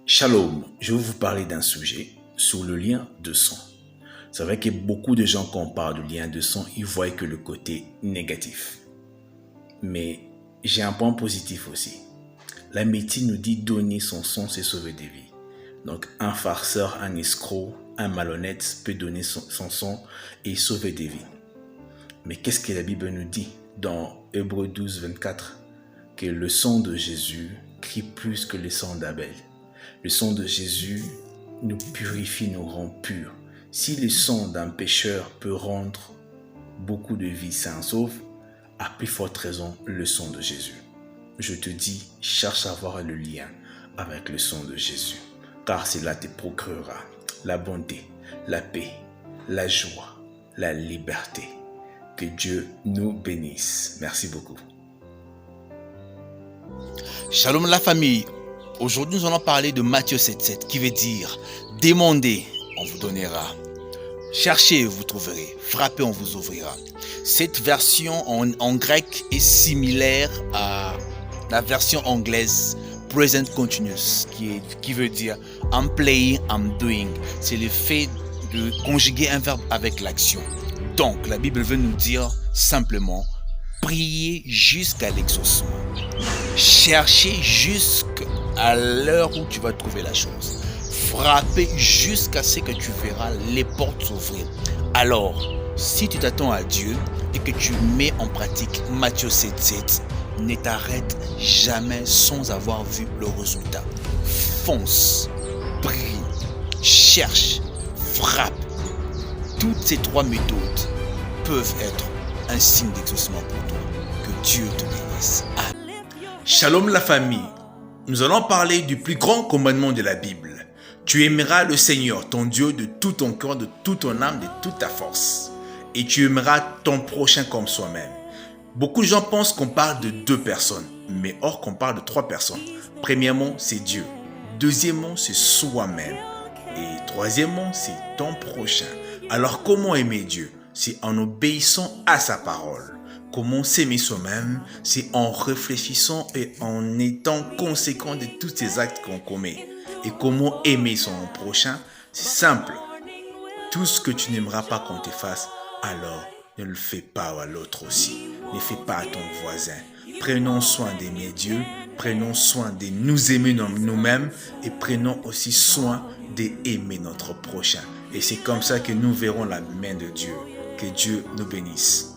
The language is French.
Shalom, je vais vous parler d'un sujet sur le lien de sang. C'est vrai que beaucoup de gens, quand on parle de lien de sang, ils voient que le côté négatif. Mais j'ai un point positif aussi. La médecine nous dit donner son sang, c'est sauver des vies. Donc un farceur, un escroc, un malhonnête peut donner son sang et sauver des vies. Mais qu'est-ce que la Bible nous dit dans Hébreux 12, 24? Que le sang de Jésus crie plus que le sang d'Abel. Le sang de Jésus nous purifie, nous rend purs. Si le sang d'un pécheur peut rendre beaucoup de vies sains sauves, à plus forte raison le sang de Jésus. Je te dis, cherche à voir le lien avec le sang de Jésus, car cela te procurera la bonté, la paix, la joie, la liberté. Que Dieu nous bénisse. Merci beaucoup. Shalom la famille. Aujourd'hui, nous allons parler de Matthieu 7,7 qui veut dire « Demandez, on vous donnera. Cherchez, vous trouverez. Frappez, on vous ouvrira. » Cette version en grec est similaire à la version anglaise « Present Continuous » qui veut dire « I'm playing, I'm doing ». C'est le fait de conjuguer un verbe avec l'action. Donc, la Bible veut nous dire simplement « Priez jusqu'à l'exaucement. Cherchez jusqu'à l'heure où tu vas trouver la chose. Frappez jusqu'à ce que tu verras les portes s'ouvrir. » Alors, si tu t'attends à Dieu et que tu mets en pratique Matthieu 7,7, ne t'arrête jamais sans avoir vu le résultat. Fonce, prie, cherche, frappe. Toutes ces trois méthodes peuvent être un signe d'exaucement pour toi. Que Dieu te bénisse. Amen. Shalom la famille. Nous allons parler du plus grand commandement de la Bible. Tu aimeras le Seigneur, ton Dieu, de tout ton cœur, de toute ton âme, de toute ta force. Et tu aimeras ton prochain comme soi-même. Beaucoup de gens pensent qu'on parle de deux personnes, mais or qu'on parle de trois personnes. Premièrement, c'est Dieu. Deuxièmement, c'est soi-même. Et troisièmement, c'est ton prochain. Alors comment aimer Dieu? C'est en obéissant à sa parole. Comment s'aimer soi-même? C'est en réfléchissant et en étant conséquent de tous ces actes qu'on commet. Et comment aimer son prochain? C'est simple. Tout ce que tu n'aimeras pas qu'on te fasse, alors ne le fais pas à l'autre aussi. Ne fais pas à ton voisin. Prenons soin d'aimer Dieu, prenons soin de nous aimer nous-mêmes et prenons aussi soin d'aimer notre prochain. Et c'est comme ça que nous verrons la main de Dieu. Que Dieu nous bénisse.